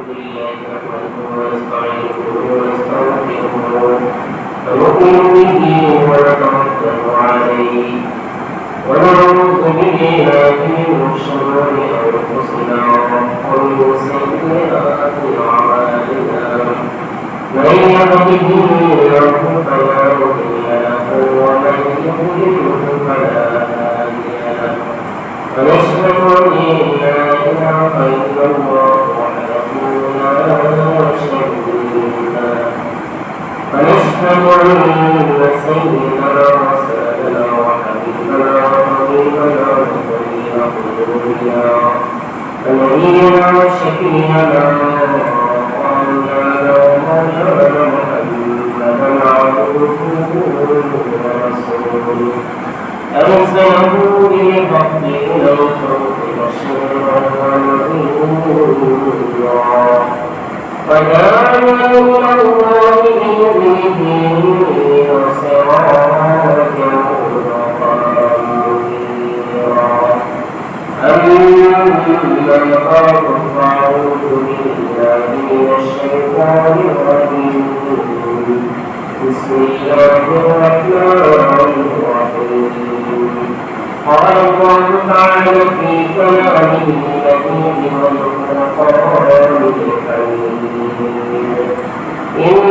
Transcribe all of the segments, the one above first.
لله نحمده ونستعينه ونستغفره ونؤمن به ونتوكل عليه ونعوذ بالله من شرور أنفسنا ومن سيئات أعمالنا من يهده الله فلا مضل له ومن يضلل فلا هادي له ونشهد أن لا إله إلا الله وحده لا شريك له ونشهد أن سيدنا وسيدنا وحبيبنا وطبيبنا ونبينا قلوبنا ونبينا وشفيعنا ومولانا ومولانا محمدا عبده ورسوله أرسله بالحق إلى الخلق بشيرا ونذيرا وداعيا إلى الله بإذنه وسراجا منيرا أما بعد فأعوذ بالله من الشيطان الرجيم بسم الله الرحمن الرحيم قال الله تعالى في كلامه الذي والقرآن الحميد إن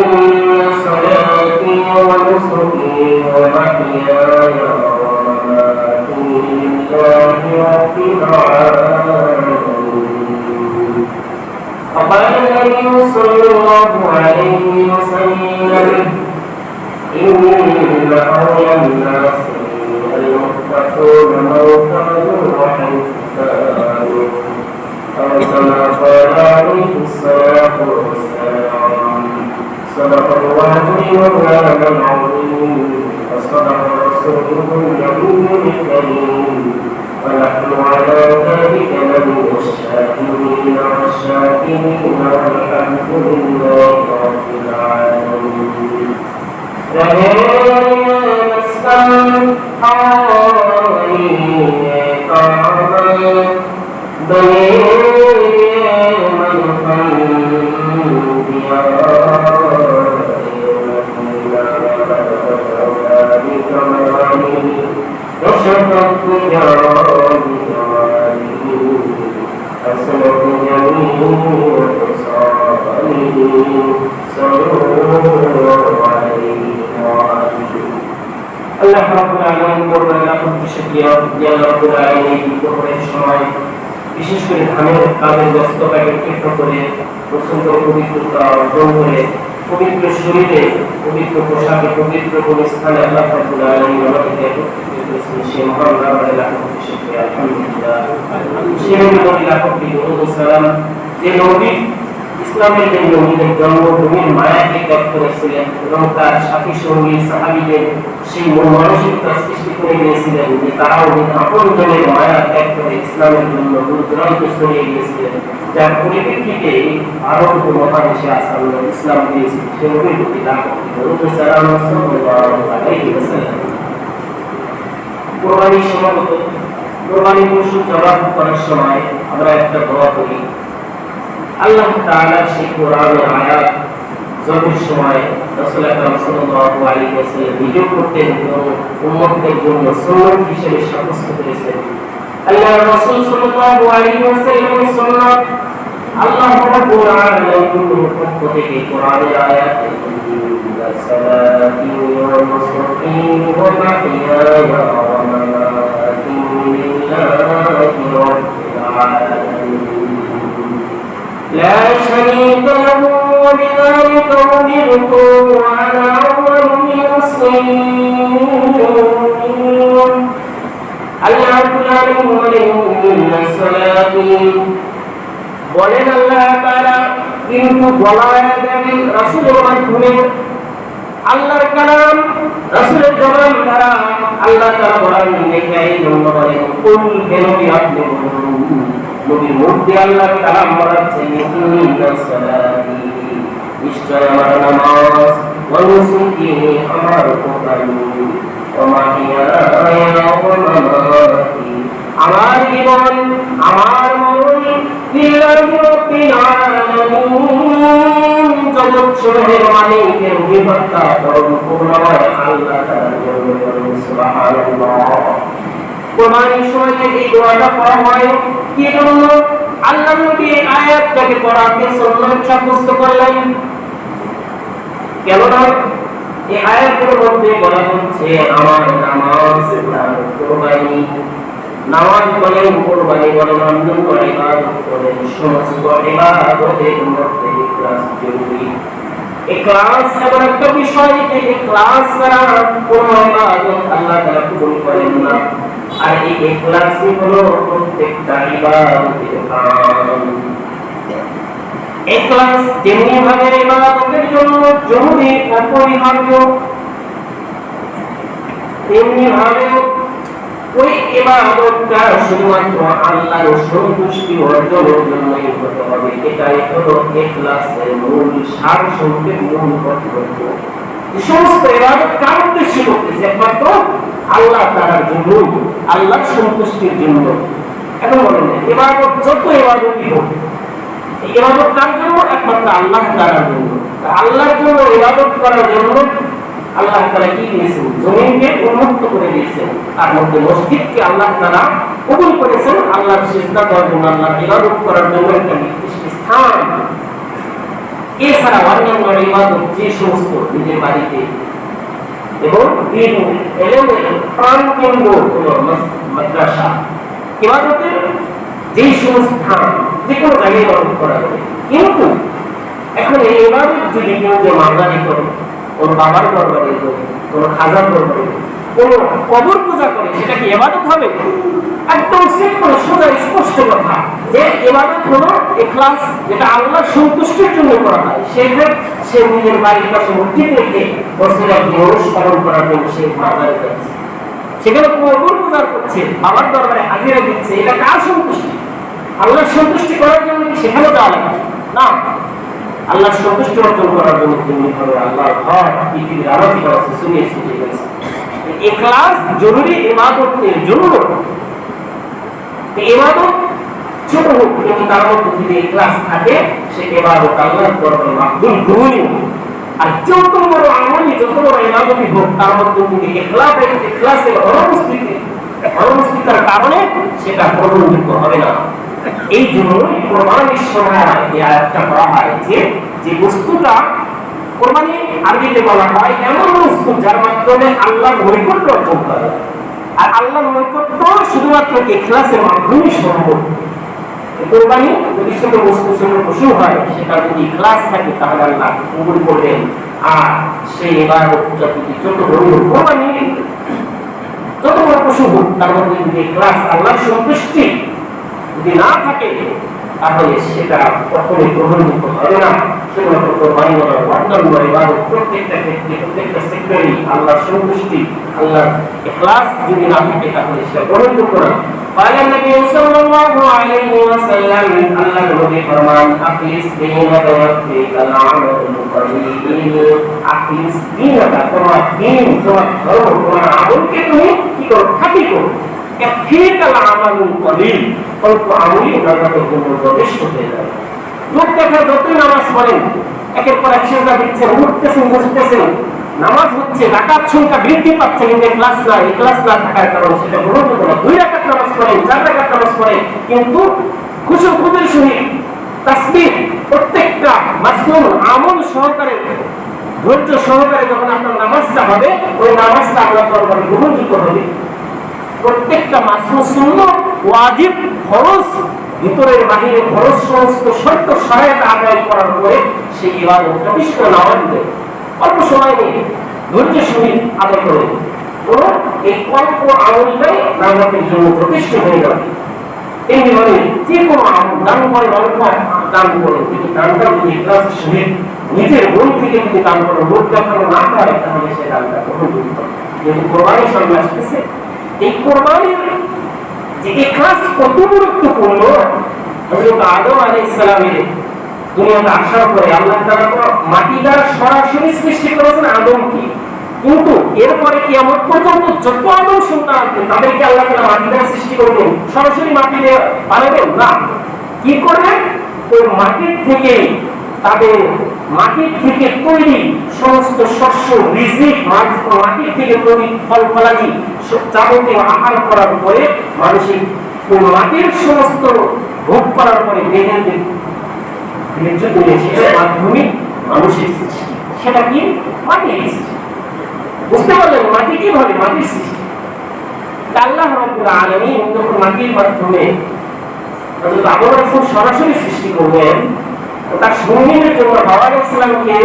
صلاتي ونسكي ومحياي ومماتي لله رب العالمين وقال النبي صلى الله عليه وسلم إن أولى الناس المتقون موتى وحيثان أو كما قال عليه الصلاة والسلام صدق الله مولانا العظيم وصدق رسوله النبي الكريم ونحن على ذلك من الشاهدين والشاكرين والحمد لله رب العالمين مسكن আল্লাহ রাব্বুল আলামিন করবেন লাখো শুকরিয়া যে রাব্বুল আলামিন দুপুরের সময় বিশেষ করে ধানের কাজের ব্যস্ততাকে কেন্দ্র করে প্রচন্ড পবিত্রতা অর্জন করে পবিত্র শরীরে পবিত্র পোশাকে পবিত্র কোন স্থানে আল্লাহ রাব্বুল আলামিন আমাদেরকে একত্রিত করেছেন সেই মহান রবের লাখো শুকরিয়া আলহামদুলিল্লাহ সেই নবীর লাখো সালাম যে নবী ইসলামের যে নবীদের জন্মভূমির মায়াকে ত্যাগ করেছিলেন এবং তার সাথী সঙ্গী সাহাবীদের সেই মানসিকতা সৃষ্টি করে দিয়েছিলেন যে তারাও আপন জনের মায়া ত্যাগ করে ইসলামের জন্য দূর দূরান্তে ছড়িয়ে গিয়েছিলেন যার পরিপ্রেক্ষিতে আরব মহাদেশে আসাম ইসলাম দিয়েছিল সেই নবীর প্রতি কোরবানির সমাগত কোরবানি পশু জবাই করার সময় আমরা একটা দোয়া করি আল্লাহ তাআলা সেই কোরআনের আয়াত জবের সময় রাসূল আকরাম সাল্লাল্লাহু আলাইহি ওয়াসাল্লাম ভিডিও করতেন এবং উম্মতের জন্য সুন্নাত হিসেবে সাব্যস্ত করেছেন আল্লাহ রাসূল সাল্লাল্লাহু আলাইহি ওয়াসাল্লামের সুন্নাত আল্লাহ রাব্বুল আলামিনের পক্ষ থেকে কোরআনের আয়াত সালাতি ওয়া নুসুকি ওয়া মাহইয়ায়া ওয়া মামাতি লিল্লাহি রাব্বিল আলামিন لا شريك له وبذلك أمرت وأنا أول المسلمين الله تعالى إن صلاتي বলেন আল্লাহ তাআলা কিন্তু বলায় দেন রাসূলের মাধ্যমে আল্লাহর কালাম রাসূলের জবান দ্বারা আল্লাহ তাআলা বলেন নেকাই বলেন কুল বেনবী আপনি নবীর মধ্যে আল্লাহর কালাম বলাচ্ছেন ইন্না সালাতি নিশ্চয় আমার নামাজ ওয়া নুসুকি আমার কোরবানি ওয়া মাহিয়ায়া ওয়া মামাতি আমার জীবন আমার মরণ লিল্লাহি রাব্বিল আলামিন জগৎ সমূহের মালিকের অধিকর্তা পরম করুণাময় আল্লাহ তাআলার জন্য সুবহানাল্লাহ। কুরবানির সময় এই দোয়াটা পড়া হয় কি জন্য? আল্লাহ নবী এই আয়াতটাকে পড়াতে সুন্নাত সাব্যস্ত করলেন। কেন না? এই আয়াতের মধ্যে বলা হচ্ছে আমার নামাজ আর কুরবানি, নামাজ বলেন, কুরবানি বলেন, অন্য ইবাদত বলেন, সমস্ত ইবাদতের মধ্যে ইখলাস জরুরি। ইখলাস এমন একটা বিষয় যে ইখলাস ছাড়া কোনো ইবাদত আল্লাহ তাআলা কবুল করেন না। আর এই ইখলাসই হলো প্রত্যেকটা ইবাদতের কারণ। ইখলাস যেমনি ভাবে ইবাদতের জন্য জরুরি অপরিহার্য, তেমনি ভাবে ওই ইবাদতটা শুধুমাত্র আল্লাহর সন্তুষ্টি অর্জনের জন্যই হতে হবে। এটাই হলো ইখলাসের মূল সারসংক্ষেপ, মূল কর্তব্য। এই সমস্ত ইবাদত কার উদ্দেশ্যে করতেছে? একমাত্র আল্লাহ তাআলার জন্য, আল্লাহর সন্তুষ্টির জন্য। এখন বলেন ইবাদত যত ইবাদতই হোক, এই ইবাদত কার জন্য? একমাত্র আল্লাহ তাআলার জন্য। আল্লাহর জন্য ইবাদত করার জন্য আল্লাহ তাআলা কি দিয়েছেন? জমিনকে উন্মুক্ত করে দিয়েছেন, তার মধ্যে মসজিদকে আল্লাহ তাআলা কবুল করেছেন আল্লাহর সিজদা করার জন্য, আল্লাহর ইবাদত করার জন্য একটা নির্দিষ্ট স্থান। এছাড়া অন্যান্য ইবাদত যে সমস্ত নিজের বাড়িতে এবং দিন এলেমের প্রাণকেন্দ্র হলো মাদ্রাসা, ইবাদতের যেই সমস্ত স্থান যে কোনো জায়গায় ইবাদত করা যাবে। কিন্তু এখন এই ইবাদত যদি কেউ যে মাজারি করে, কোন বাবার দরবারে করে, কোন খাজার দরবারে, কোন কবর পূজা করে, সেটা কি ইবাদত হবে? একদম সিম্পল, সোজা, স্পষ্ট কথা যে ইবাদত হলো ইখলাস, যেটা আল্লাহর সন্তুষ্টির জন্য করা হয়। সে নিজের বাড়ির পাশে মসজিদ রেখে বছরে অনুসরণ করার জন্য সে মাজারে যাচ্ছে, সেখানে কবর পূজা করছে, বাবার দরবারে হাজিরা দিচ্ছে। এটা কার সন্তুষ্টি? আল্লাহর সন্তুষ্টি করার জন্য কি সেখানে যাওয়া লাগে? না, আল্লাহর সন্তুষ্টি অর্জন করার জন্য তিনি হবে আল্লাহর ঘর, পৃথিবীর আলোকিত আছে, শুনিয়ে শুনিয়ে গেছে। ইখলাস জরুরি ইবাদতের জন্য। ইবাদত ছোট হোক, কিন্তু তার মধ্যে যদি ইখলাস থাকে, সে ইবাদত আল্লাহর দরবারে মাকবুল গ্রহণীয়। আর যত বড় আমলই, যত বড় ইবাদতই হোক, তার মধ্যে যদি ইখলাসের অনুপস্থিতির কারণে সেটা গ্রহণযোগ্য হবে না। এই জন্যই কোরবানির সময় এই আয়াতটা বলা হয় যে বস্তুটা কোরবানি আরবিতে বলা হয় এমন বস্তু যার মাধ্যমে আল্লাহর নৈকট্য অর্জন করা যায়। আর আল্লাহর নৈকট্য শুধুমাত্র ইখলাসের মাধ্যমেই সম্ভব। কোরবানি যদি ছোট বস্তু, ছোট পশু হয়, সেটা যদি ইখলাস থাকে তাহলে আল্লাহ কবুল করবেন। আর সেই ইবাদতটা যদি ছোট বড় কোরবানি যত বড় পশু হোক, তার মধ্যে যদি ইখলাস, আল্লাহর সন্তুষ্টি যদি না থাকে, তাহলে সেটা কখনোই গ্রহণযোগ্য হবে না। শুধুমাত্র কোরবানি নয়, অন্যান্য ইবাদত প্রত্যেকটা ক্ষেত্রে, প্রত্যেকটা সেক্টরে আল্লাহর সন্তুষ্টি, আল্লাহর ইখলাস যদি না থাকে, তাহলে সেটা গ্রহণযোগ্য না। قال النبي صلى الله عليه وسلم الله নবী ফরমান আখলিস দীনক ওয়াফিক আল-আমাল কলিল। আখলিস দীনক, তোমার দ্বীন, তোমার ধর্ম, তোমার আমলকে তুমি কি করো? খাঁটি করো। ওয়াফিক আল-আমাল কলিল, অল্প আমলই নামাজের জন্য যথেষ্ট হয়ে যাবে। লোক দেখা যতই নামাজ পড়েন, একের পর এক সিজদা দিচ্ছেন, উঠতেছেন, বসতেছেন, নামাজ হচ্ছে, রাকাত সংখ্যা বৃদ্ধি পাচ্ছে, কিন্তু ইখলাস না থাকার কারণে সেটা গ্রহণযোগ্য না। 2 রাকাত নামাজ পড়েন, 4 রাকাত নামাজ পড়েন, কিন্তু খুশু খুদের সহিত তাসবিহ, প্রত্যেকটা মাসনুন আমল সহকারে, ধৈর্য সহকারে যখন আপনার নামাজটা হবে, ওই নামাজটা আল্লাহর দরবারে গ্রহণযোগ্য হবে। প্রত্যেকটা মাসনুন, সুন্নাত, ওয়াজিব, ফরজ, ভিতরের বাহিরে ফরজ সমস্ত শর্ত সহায়তা আদায় করার পরে সেই ইবাদতটা বিশুদ্ধ নামাজ দেয়। অল্প সময় নিয়ে ধৈর্য সহিত আদায় করে, তো এই অল্প আমলটাই নামাজের জন্য যথেষ্ট হয়ে যাবে। এইভাবে যে কোনো আমল দান করেন, অল্প দান করেন, কিন্তু দানটা যদি ইখলাসের সহিত নিজের মন থেকে যদি দান করেন, লোক দেখানো না হয়, তাহলে সে দানটা গ্রহণযোগ্য। যেহেতু কোরবানির সামনে আসতেছে, এই কোরবানির যে ইখলাস কত গুরুত্বপূর্ণ, হযরত আদম আলাইহিস সালামের দুনিয়াতে আসার পরে আল্লাহ তাআলা মাটি দ্বারা সরাসরি সৃষ্টি করেছেন আদমকে, কিন্তু এরপরে কিয়ামত পর্যন্ত যত আদম সন্তান আসবে তাদেরকে আল্লাহ তাআলা মাটি দ্বারা সৃষ্টি করবেন, সরাসরি মাটি দিয়ে বানাবেন না। কি করবে? ওই মাটির থেকে তাদের মাটির থেকে তৈরি সমস্ত শস্য, রিজিক, মাটির থেকে তৈরি ফল ফলাদি যাবতীয় আহার করার পরে মানুষের ওই মাটির সমস্ত ভোগ করার পরে দেহের মাধ্যমে মানুষের সৃষ্টি। সেটা কি? মাটির সৃষ্টি। বুঝতে পারলেন মাটি কিভাবে? মাটির সৃষ্টি। আল্লাহ রাব্বুল আলামিন যখন মাটির মাধ্যমে হযরত আদম আলাইহিস সরাসরি সৃষ্টি করলেন, তার সঙ্গীদের জন্য হাওয়া আলাইহিস সালামকে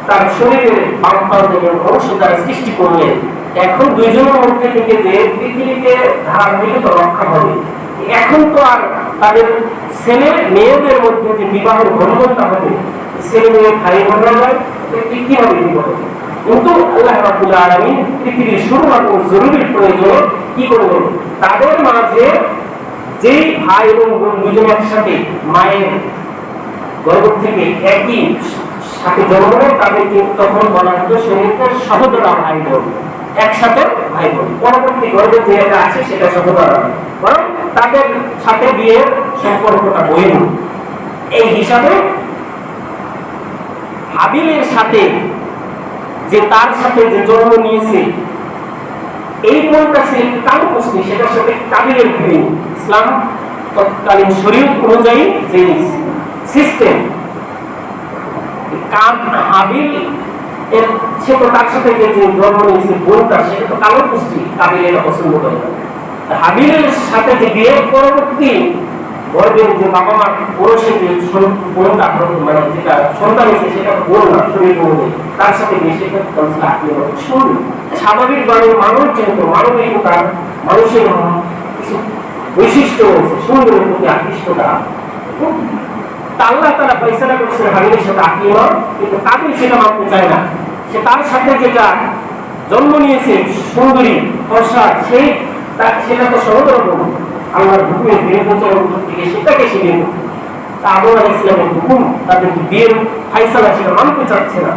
তার শরীরের বাম পাশের অংশ দ্বারা সৃষ্টি করলেন। এখন দুইজনের মধ্যে থেকে যে পৃথিবীতে ধারাবাহিকতা রক্ষা হবে, এখন তো আর তাদের ছেলে মেয়েদের মধ্যে যে বিবাহের বন্ধনটা হবে, ছেলে মেয়ে ভাই বোনরা নয়, কিভাবে বিবাহ হবে? কিন্তু আল্লাহ রাব্বুল আলামিন পৃথিবীর শুরুমাত্র জরুরি প্রয়োজনে কি করলেন? তাদের মাঝে যেই ভাই এবং বোন দুজন একসাথে মায়ের গর্ভ থেকে একই সাথে জন্ম নেয়, তাদেরকে তখন বলা হতো শরীরের সহোদরা ভাই বোন, একসাথে ভাই বোন। পরবর্তী গর্ভে যে এটা আছে সেটা সহোদরা, বরং তাদের সাথে বিয়ের সম্পর্কটা বৈধ। এই হিসাবে হাবিলের সাথে যে তার সাথে যে জন্ম নিয়েছে এই বোনটা সে কালো মুসলিম, সেটার সাথে কাবিলের ফিরে ইসলাম তৎকালীন শরীয়ত অনুযায়ী যে সিস্টেম, হাবিল এর সে তো তার সাথে যে জন্ম নিয়েছে বোনটা, সেটা তো কালো মুসলিম, কাবিলের পছন্দ করে না। হাবিলের সাথে যে বিয়ের পরবর্তী গর্ভের যে বাবা মা পুরুষে যে বোনটা মানে যেটা সন্তান হয়েছে সেটা বোন না, শরীর অনুযায়ী তার সাথে বিয়ে, সেটা স্বাভাবিক মানুষ যেহেতু মানবিকতা, মানুষের কিছু বৈশিষ্ট্য রয়েছে, সুন্দরের প্রতি আকৃষ্টতা। আল্লাহ তারা ফয়সালা করছে হাবিলের সাথে আকীমা, কিন্তু কাবিল সেটা মানতে চায় না। সে তার সাথে যেটা জন্ম নিয়েছে সুন্দরী ফর্সা, সেটা তো সহোদর বোন, আল্লাহর হুকুমের বিরুদ্ধাচরণ থেকে সেটাকে সে নিয়ে আদম আলাইহিস সালামের হুকুম তাদের বিয়ের ফয়সালা সেটা মানতে চাচ্ছে না।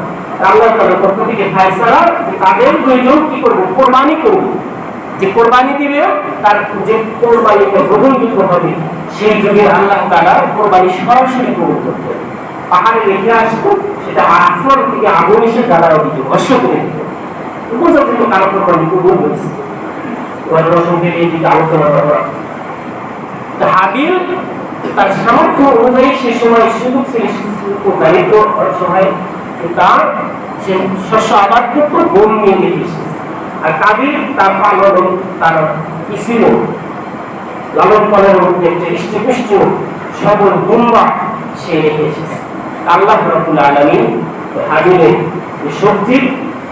আল্লাহ তাআলার পক্ষ থেকে ফয়সালা যে তাদের দুইজন কি করবে? কোরবানি করবে। যে কোরবানি দিবে তার যে কোরবানিটা গ্রহণযোগ্য হবে, সেই যুগে আল্লাহ তাআলা কোরবানি সরাসরি কবুল করতেন। পাহাড়ে রেখে আসতো, সেটা আসমান থেকে আগুন এসে জ্বালানো দিত, ভস্ম করে দিত। বোঝার জন্য কারো কোরবানি কবুল হয়েছে। সংক্ষেপে এই দিকে আলোচনা করা। হাবিল তার সামর্থ্য অনুযায়ী সে সময় সুযোগ ছিল, দারিদ্র অসহায়, তার সে শস্য আবাদ করতো, বোন নিয়ে রেখে এসেছে। আর কাবিল তার পালন, তার কি ছিল লালন পালনের মধ্যে একটা হৃষ্টপুষ্ট সবল দুম্বা সে রেখে এসেছে। আল্লাহ রাব্বুল আলামিন হাবিলের শক্তি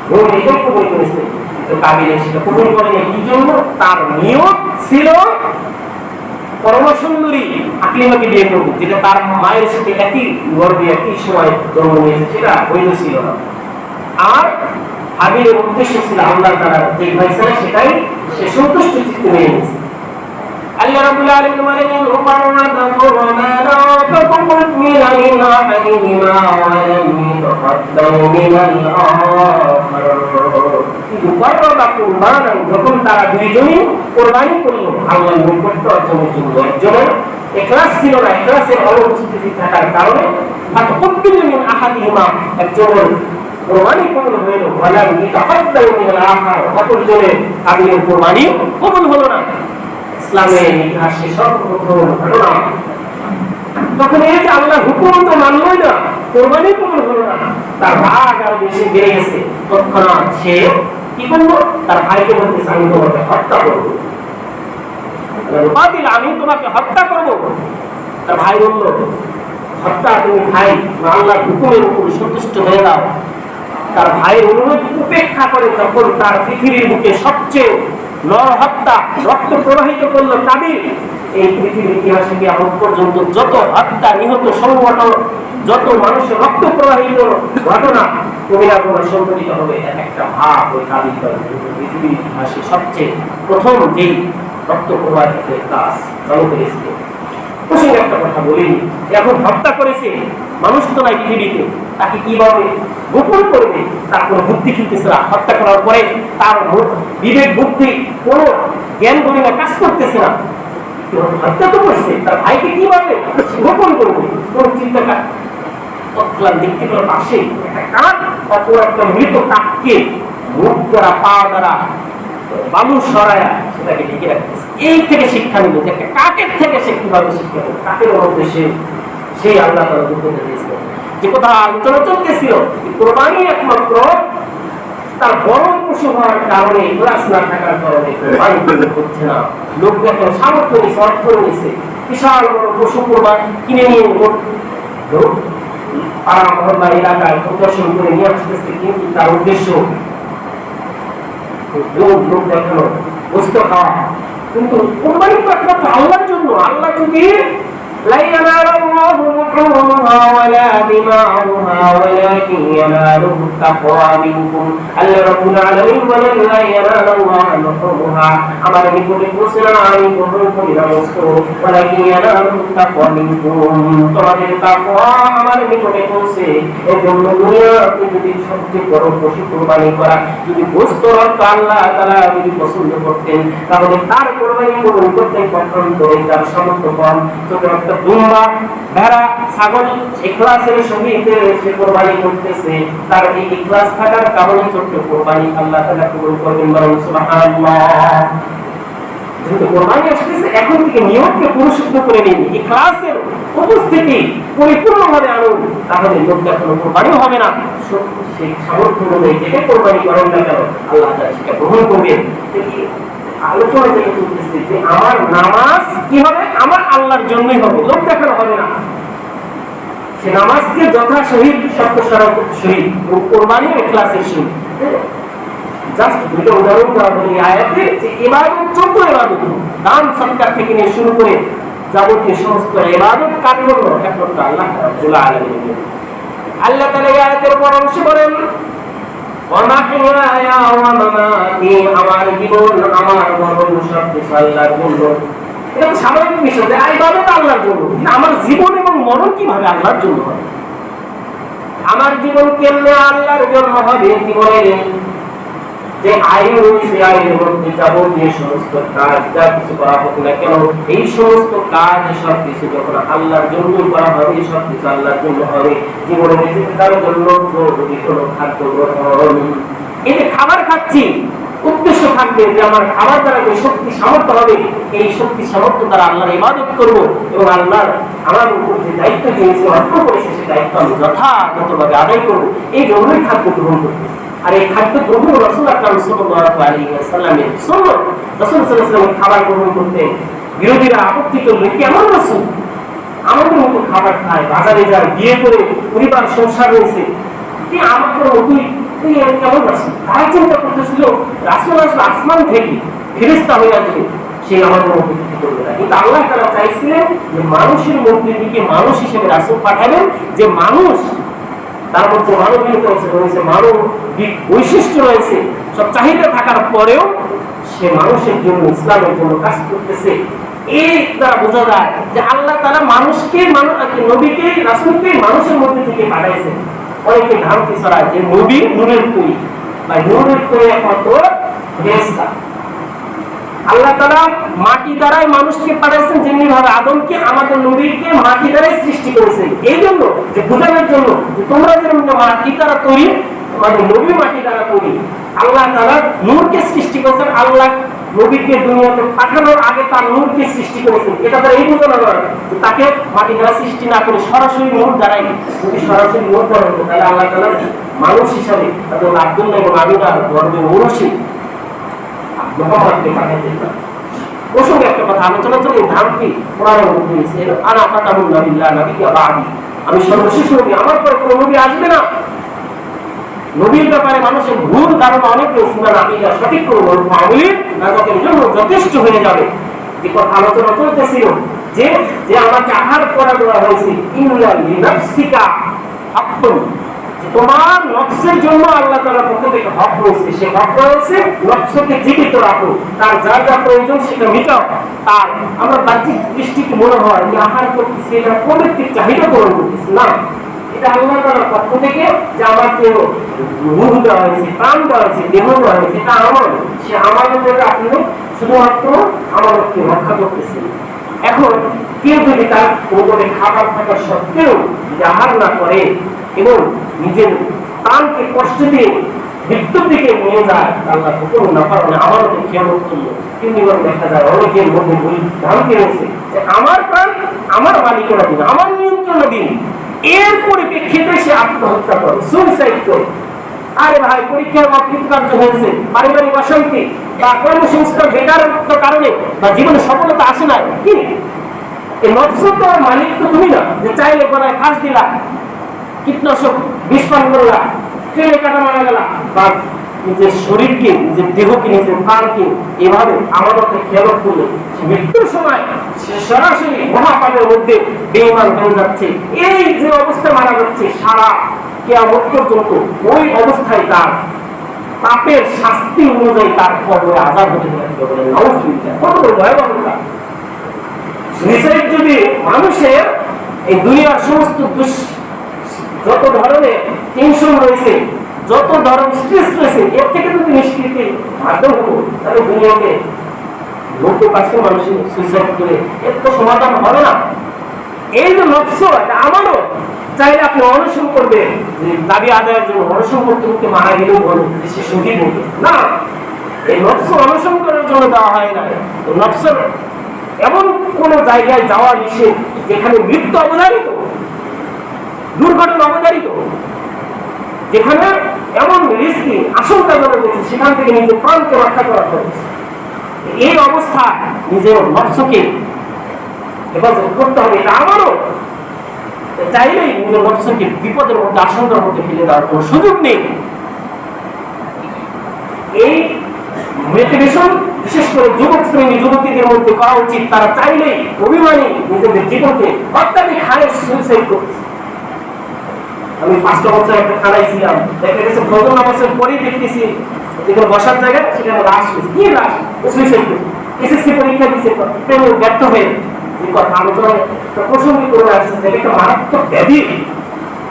বোন এটাই কবুল করেছে, কিন্তু কাবিলের সেটা কবুল করেনি। কি জন্য? তার নিয়ত ছিল পরম সুন্দরী আকলিমাকে বিয়ে করবে, যেটা তার মায়ের সাথে একই গর্ভে একই সময় জন্ম নিয়েছে, সেটা বৈধ ছিল না। আর হাবিলের উদ্দেশ্য ছিল আল্লাহ তাআলা যে ফয়সালা, সেটাই সে সন্তুষ্ট চিত্তে মেনে নিয়েছে। আল্লাহ রাব্বুল আলামিন বলেন, "রুবানা তাকুরনা রাব্বাকুম মিনাল আহাদিহিমা ওয়া লাম ইয়াতাকাদ্দাম মিনাল আখার।" যখন তারা দুইজনই কোরবানি করলো আল্লাহর নৈকট্য অর্জনের জন্য, একজনের ইখলাস ছিল না, ইখলাসের অনুপস্থিতি থাকার কারণে একজনের কোরবানি কবুল হলো, ওয়ালাম ইয়াতাকাদ্দাম মিনাল আখার, অপরজনের কাবিলের কোরবানি কবুল হলো না। ইসলামের ইতিহাসে সর্বপ্রথম ঘটনা। তখন এই যে আল্লাহর হুকুম তো মানলই না, কোরবানি কবুল হলো না, তার রাগ আরো বেশি বেড়ে গেছে। তৎক্ষণাৎ সে কি করলো? তার ভাইকে বলতে, আমি তোমাকে হত্যা করবো, আমি তোমাকে হত্যা করবো। তার ভাই বলল, হত্যা? তুমি ভাই আল্লাহর হুকুমের উপর সন্তুষ্ট হয়ে দাও। তার ভাইয়ের অনুরোধ উপেক্ষা করে যখন তার পৃথিবীর বুকে সবচেয়ে নরহত্যা রক্ত প্রবাহিত করলো কাবিল, এই পৃথিবীর ইতিহাসে কি এখন পর্যন্ত যত হত্যা, নিহত, সংগঠন, যত মানুষের রক্ত প্রবাহিত ঘটনা কবিরা তোমার সংঘটিত হবে, একটা ভাব ওই কাবিল পৃথিবীর ইতিহাসে সবচেয়ে প্রথম যেই রক্ত প্রবাহিত কাজ চালু করেছিল। প্রসঙ্গে একটা কথা বলিনি, এখন হত্যা করেছে মানুষ তো নাই পৃথিবীতে, তাকে কিভাবে গোপন করবে তার কোনো বুদ্ধি খেলতেছে না। হত্যা করার পরে তার বিবেক বুদ্ধি কোনো জ্ঞান গরিমা কাজ করতেছে না। হত্যা তো করছে, তার ভাইকে কিভাবে গোপন করবে কোন চিন্তাটা দেখতে পেল পাশে একটা কাক, অপর একটা মৃত কাককে মুখ দ্বারা পা দ্বারা বালু সরায়া সেটাকে ঢেকে রাখতেছে। এই থেকে শিক্ষা নিল যে একটা কাকের থেকে সে কিভাবে শিক্ষা নেবে, কাকের মধ্যে সেই আল্লাহ তাআলা দুঃখ দিয়েছিল। যে কথা আলোচনা চলতেছিল কোরবানি একমাত্র তার বড় পশু হওয়ার কারণে, ক্লাস না থাকার কারণে কোরবানি হচ্ছে না। লোক এখন সামর্থ্য নিয়েছে, অর্থ নিয়েছে, বিশাল বড় পশু কোরবানি কিনে নিয়ে পাড়া মহল্লা এলাকায় প্রদর্শন করে নিয়ে আসতেছে, কিন্তু তার উদ্দেশ্য লোক দেখানো, বস্তু খাওয়া। কিন্তু কোরবানি তো একমাত্র আল্লাহর জন্য। আল্লাহ যদি لا ينال الله لحومها ولا دماؤها ولكن يناله التقوى منكم আল্লাহ রাব্বুল আলামিন বলেন لا ينال الله لحومها আমার নিকটে পৌঁছে না আমি গ্রহণ করি না বস্তু ولكن يناله التقوى منكم তোমাদের তাকওয়া আমার নিকটে পৌঁছে। এই জন্য দুনিয়া যদি সবচেয়ে বড় পশু কুরবানি করা যদি বস্তু আল্লাহ তাআলা যদি পছন্দ করতেন তাহলে তার কুরবানি কবুল করতে পছন্দ করে তার সামর্থ্য কম ছোট দুম্বা ভেড়া ছাগল ইখলাসের সহিত সে কুরবানি করতেছে, তার এই ইখলাস থাকার কারণে ছোট্ট কুরবানি আল্লাহ তাআলা কবুল করবেন। বলুন সুবহানাল্লাহ। যেহেতু কুরবানি আসতেছে এখন থেকে নিয়তকে পরিশুদ্ধ করে নিন, ইখলাসের উপস্থিতি পরিপূর্ণভাবে আনুন, তাহলে লোকটা কোনো কুরবানি হবে না। সেই সামর্থ্য অনুযায়ী যেটা কুরবানি করেন না কেন আল্লাহ তাআলা সেটা গ্রহণ করবেন। আলোচনা থেকে চলতেছে যে আমার নামাজ কি হবে, আমার আল্লাহর জন্যই হবে, লোক দেখানো হবে না। সে নামাজকে যথা সহিত সত্য সহিত কোরবানি ইখলাসের সহিত জাস্ট দুটো উদাহরণ দেওয়া হলো এই আয়াতে যে ইবাদত যত ইবাদত দান সদকা থেকে নিয়ে শুরু করে যাবতীয় সমস্ত ইবাদত কার জন্য একমাত্র আল্লাহ রাব্বুল আলামিন। আল্লাহ তাআলা এই আয়াতের পর অংশে বলেন আমার জীবন আমার মরণ সব কিছু আল্লাহর জন্য। এটা তো স্বাভাবিক বিষয় যে ইবাদত আল্লাহর জন্য, আমার জীবন এবং মরণ কিভাবে আল্লাহর জন্য হবে? আমার জীবন কেমনে আল্লাহর জন্য হবে? জীবনের যে আয়ু সেই আয়ের মধ্যে যাবতীয় সমস্ত কাজ যা কিছু করা হোক না কেন এই সমস্ত কাজ সব কিছু যখন আল্লাহর জন্য করা হবে, সব কিছু আল্লাহর জন্য হবে। জীবনে বেঁচে থাকার জন্য যদি কোনো খাদ্য গ্রহণ, এই যে খাবার খাচ্ছি উদ্দেশ্য থাকবে যে আমার খাবার দ্বারা যে শক্তি সামর্থ্য হবে, এই শক্তি সামর্থ্য দ্বারা আল্লাহর ইবাদত করব এবং আল্লাহর আমার উপর যে দায়িত্ব দিয়েছে অর্পণ করেছে সেই দায়িত্ব আমি যথাযথভাবে আদায় করবো। এই জন্যই খাদ্য গ্রহণ করতেছি। আর এই খাদ্য গ্রহণ রাসূল আকরাম সাল্লাল্লাহু আলাইহি ওয়াসাল্লামের সুন্নাত। রাসূল সাল্লাল্লাহু আলাইহি ওয়াসাল্লাম খাবার গ্রহণ করতেন, বিরোধীরা আপত্তি করলে কেমন রাসূল আমাদের মতো খাবার খায়, বাজারে যায়, বিয়ে করে পরিবার সংসার রয়েছে, কি আমাদের মতোই কেমন রাসূল? তারা চিন্তা করতেছিল রাসূল আসলে আসমান থেকে ফেরেশতা হয়ে আসবে, সে আমাদের মধ্যে কি করবে না। কিন্তু আল্লাহ তাআলা চাইছিলেন যে মানুষের মধ্যে থেকে মানুষ হিসেবে রাসূল পাঠাবেন, যে মানুষ তার মধ্যে মানবিকতা রয়েছে, মানবিক বৈশিষ্ট্য রয়েছে, সব চাহিদা থাকার পরেও সে মানুষের জন্য ইসলামের জন্য কাজ করতেছে। এই দ্বারা বোঝা যায় যে আল্লাহ তাআলা মানুষকে নবীকে রাসূলকে মানুষের মধ্যে থেকে পাঠাইছেন। অনেকে ধারণা ছড়ায় যে নবী নূরের তৈরি বা নূরের তৈরি একমাত্র ফেরেশতা। আল্লাহ তাআলা মাটি দ্বারাই মানুষকে পাঠাইছেন, যেমনি ভাবে আদমকে আমাদের নবীকে মাটি দ্বারাই সৃষ্টি করেছেন। এই জন্য যে বোঝানোর জন্য তোমরা যেরকম মাটি দ্বারা তৈরি, তোমাদের নবী মাটি দ্বারা তৈরি। আল্লাহ তাআলা নূরকে সৃষ্টি করেছেন, আল্লাহ নবীকে দুনিয়াতে পাঠানোর আগে তার নূরকে সৃষ্টি করেছেন। এটা দ্বারা এই বোঝানো নয় যে তাকে মাটি দ্বারা সৃষ্টি না করে সরাসরি নূর দ্বারাই, যদি সরাসরি নূর দ্বারা হতো তাহলে আল্লাহ তাআলা মানুষ হিসাবে আব্দুল্লাহ এবং আমিনার গর্ভের ঔরসী মুহাম্মদকে পাঠাতেন না। প্রসঙ্গে একটা কথা আলোচনা চলে, ধামটি কোরআনের মধ্যে এসেছে আনা ফাতাহুল নাবিয়্যা নাবিয়্যা বাদি, আমি সর্বশেষ নবী, আমার পরে কোনো নবী আসবে না। নবীর ব্যাপারে মানুষের ভুল ধারণা অনেক রয়েছে, আকিদা সঠিক করবো আমলি নাজাতের জন্য যথেষ্ট হয়ে যাবে। যে কথা আলোচনা চলতেছিল যে যে আমাকে আহার করা দেওয়া হয়েছে ইন্না লিনাফসিকা হাক্কুন, তোমার নফসের জন্য আল্লাহ তাআলার পক্ষ থেকে হক রয়েছে। সে হক রয়েছে নফসকে জীবিত রাখো, তার যা যা প্রয়োজন সেটা মেটাও। তার আমরা বাহ্যিক দৃষ্টিতে মনে হয় যে আহার করতেছি এটা পবিত্র চাহিদা পূরণ করতেছি, না, এটা আল্লাহ তাআলার পক্ষ থেকে যে আমাকে রূহ দেওয়া হয়েছে, প্রাণ দেওয়া হয়েছে, দেহ দেওয়া হয়েছে, এটা আমার। সে আমাদের আপনি শুধুমাত্র আমাদেরকে রক্ষা করতেছেন। এখন কেউ যদি তার উপরে খাবার থাকা সত্ত্বেও আহার না করে এবং নিজের প্রাণকে কষ্ট দিয়ে মৃত্যুর দিকে নিয়ে যায়, আল্লাহ হুকুম না পারে আমারও খেয়াল করলো। কিন্তু দেখা যায় অনেকের মধ্যে ভুল ভ্রান্তি রয়েছে যে আমার প্রাণ আমার মালিকেরা দিন, আমার নিয়ন্ত্রণে দিন, এর পরিপ্রেক্ষিতে সে আত্মহত্যা করে, সুইসাইড করে। আরে ভাই, পরীক্ষার অকৃতকার্য হয়েছে, পারিবারিক অশান্তি বা কর্মসংস্থান বেকারত্ব কারণে বা জীবনে সফলতা আসে না, কি এই নফস তো মালিক তো তুমি না যে চাইলে গলায় ফাঁস দিলা, কীটনাশক বিষ পান করলা, ট্রেনে কাটা মারা গেলা, বা নিজের শরীরকে, নিজের দেহকে, নিজের প্রাণকে এভাবে আমাদের খেয়াল করলে মৃত্যুর সময় সে সরাসরি মহাপাপের মধ্যে বেঈমান হয়ে যাচ্ছে। এই যে অবস্থা মারা যাচ্ছে সারা কিয়ামত পর্যন্ত, ওই অবস্থায় তার পাপের শাস্তি অনুযায়ী তার কবরে আযাব হতে থাকবে। বলে নাউযুবিল্লাহ, কত বড় ভয়াবহতা! সুইসাইড যদি মানুষের এই দুনিয়ার সমস্ত যত ধরনের টেনশন রয়েছে, যত ধরনের স্ট্রেস রয়েছে, এর থেকে যদি নিষ্কৃতি মাধ্যম হবো, তাহলে দুনিয়াকে 90% মানুষ সুইসাইড করে এর তো সমাধান হবে না। এই যে নফস, এটা আমারও চাইলে আপনি অনশন করবেন, যে দাবি আদায়ের জন্য অনশন করতে করতে মারা গেলেও বলুন যে সে শহীদ হয়ে গেছে। না, এই নফস অনশন করার জন্য দেওয়া হয় না। নফসের এমন কোন জায়গায় যাওয়া নিষেধ যেখানে মৃত্যু অবধারিত, দুর্ঘটনা অবধারিত, যেখানে এমন রিস্কি আশঙ্কা জড়ো রয়েছে, সেখান থেকে নিজের প্রাণকে রক্ষা করা হয়েছে। এই অবস্থা নিজের নফসকে হেফাজত করতে হবে। এটা আমারও চাইলেই নিজের নফসকে বিপদের মধ্যে, আশঙ্কার মধ্যে ফেলে দেওয়ার কোনো সুযোগ নেই। এই মোটিভেশন বিশেষ করে যুবক শ্রেণী, যুবতীদের মধ্যে করা উচিত। তারা চাইলেই অভিমানী নিজেদের জীবনকে অত্যাধিক হারে সুইসাইড করছে। আমি 5টা বছর একটা খানায় ছিলাম, দেখা গেছে ফজর নামাজের পরেই দেখতেছি যেখানে বসার জায়গা সেখানে লাশ, কি লাশ, সুইসাইড করছে। এসএসসি পরীক্ষা দিচ্ছে, ব্যর্থ হয়ে আলোচনায় প্রসঙ্গিক করে আসছে যে একটা মারাত্মক ব্যাধি,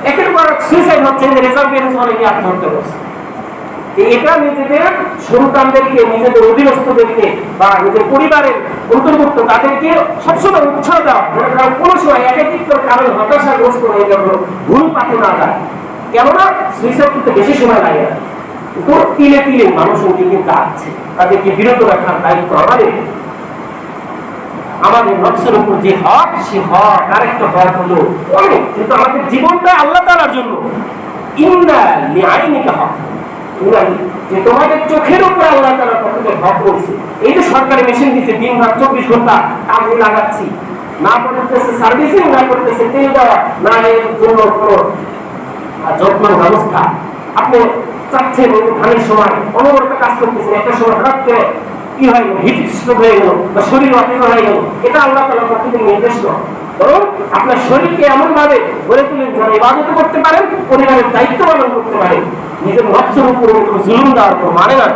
একের পর সুইসাইড হচ্ছে, রেজাল্ট বের হচ্ছে, অনেকে আত্মহত্যা করছে। এটা নিজেদের সন্তানদেরকে, নিজেদের অধীনস্থদেরকে বা নিজের পরিবারের অন্তর্ভুক্ত তাদেরকে সবসময় উৎসাহ দেওয়া, যেন কোনো সময় একাকিত্বের কারণে হতাশাগ্রস্ত হয়ে গেল, ভুল পাতে না যায়। কেননা সুইসাইড করতে বেশি সময় লাগে না, তো তিলে তিলে মানুষ ওদিকে যাচ্ছে। তাদেরকে বিরত রাখার দায়িত্ব আমাদের। আমাদের নফসের উপর যে হক, সে হক আরেকটা হক হলো অনেক, কিন্তু আমাদের জীবনটা আল্লাহ তাআলার জন্য। ইন্না লিআইনিকা হক, যে তোমাদের চোখের উপর আল্লাহ তাআলা কতটা হক করেছে। এই যে সরকারি মেশিন দিচ্ছে, দিন রাত 24 ঘন্টা কাজে লাগাচ্ছি, না করতেছে সার্ভিসিং, না করতেছে তেল দেওয়া, না এর জন্য কোনো যত্ন ব্যবস্থা। আপনি চাচ্ছেন ধানের সময় অনবরত কাজ করতেছেন, একটা সময় হঠাৎ করে কি হয়, হিট স্ট্রোক হয়ে গেল বা শরীর অসুস্থ হয়ে গেল, এটা আল্লাহ তাআলা কতদিন নির্দেশ নয়। বরং আপনার শরীরকে এমন ভাবে গড়ে তুলে যেন ইবাদত করতে পারেন, পরিবারের দায়িত্ব পালন করতে পারেন, নিজের নফসের উপর জুলুম দেওয়ার উপর মানে না,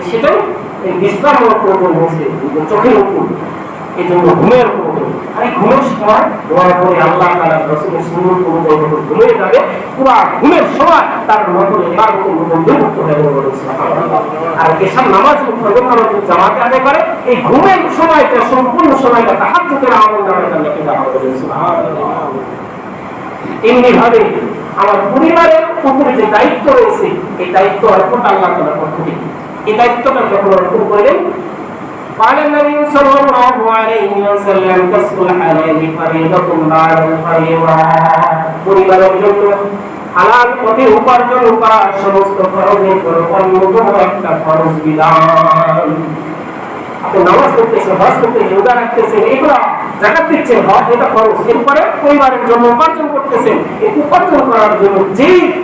সেটাই এই বিশ্রামের উপর হয়েছে, চোখের উপর। এই জন্য ঘুমের উপর, আর এই ঘুমের সময় দোয়া করে আল্লাহ তাআলা রাসূলের সুন্নাত অনুযায়ী ঘুমিয়ে যাবে, পুরো ঘুমের সময় তার নফল ইবাদতের মধ্যে নিযুক্ত হয়ে যাবে। সুবহানাল্লাহ। আর এসব নামাজ ফজর নামাজ জামাতে আদায় করে, এই ঘুমের সময়টা সম্পূর্ণ সময়টা তাহাজ্জুদের আমল নামে আল্লাহকে দেওয়া হবে। সুবহানাল্লাহ। এমনি ভাবে আমার পরিবারের উপরে যে দায়িত্ব রয়েছে, এই দায়িত্ব অর্পণ আল্লাহ তাআলার পক্ষ থেকে। এই দায়িত্বটা যখন অর্পণ করলেন, قال النبي صلى الله عليه وسلم كسب الحلال فريضة بعد الفريضة। পরিবারের জন্য হালাল পথে উপার্জন করা সমস্ত ফরজের পর অন্যতম একটা ফরজ বিধান। আপনি নামাজ পড়তেছেন, হজ করতেছেন, রোজা রাখতেছেন, এগুলো যাকাত দিচ্ছেন, হজ এটা খরচ। এরপরে পরিবারের জন্য উপার্জন করতেছেন, এই উপার্জন করার জন্য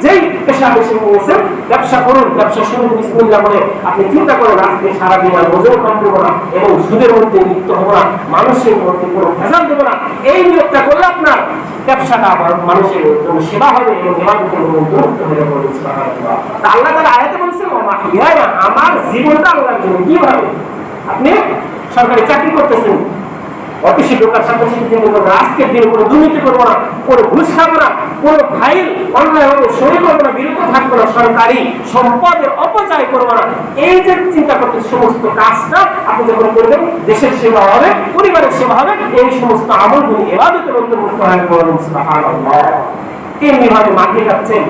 যেই পেশা বেছে নিয়েছেন, ব্যবসা করুন, ব্যবসা শুরু বিসমিল্লাহ বলে আপনি চিন্তা করেন আজকে সারাদিন আর ওজন কম দেবো না এবং সুদের মধ্যে লিপ্ত হবো না, মানুষের মধ্যে কোনো ভেজাল দেবো না। এই নিয়োগটা করলে আপনার ব্যবসাটা আবার মানুষের জন্য সেবা হবে এবং ইবাদতের মধ্যে মুক্ত হয়ে যাবে। সুবহানাল্লাহ। আল্লাহ তাআলা আয়াতে বলেছেন, আমার জীবনটা আল্লাহর জন্য। কিভাবে? আপনি সরকারি চাকরি করতেছেন, অফিসে ঢোকার সাথে সাথে আজকের দিনে কোনো দুর্নীতি করবো না, কোনো ঘুষ খাবো না, কোন ফাইল অন্যায় হবে সই করবো না, বিরত থাকবো না, সরকারি সম্পদের অপচয় করবো না। এই যে চিন্তা করতে সমস্ত কাজটা আপনি যখন করবেন, দেশের সেবা হবে, পরিবারের সেবা হবে, এই সমস্ত আমলগুলি ইবাদতের অন্তর্ভুক্ত হয়। সুবহানাল্লাহ। তেমনি ভাবে মাঠে যাচ্ছেন,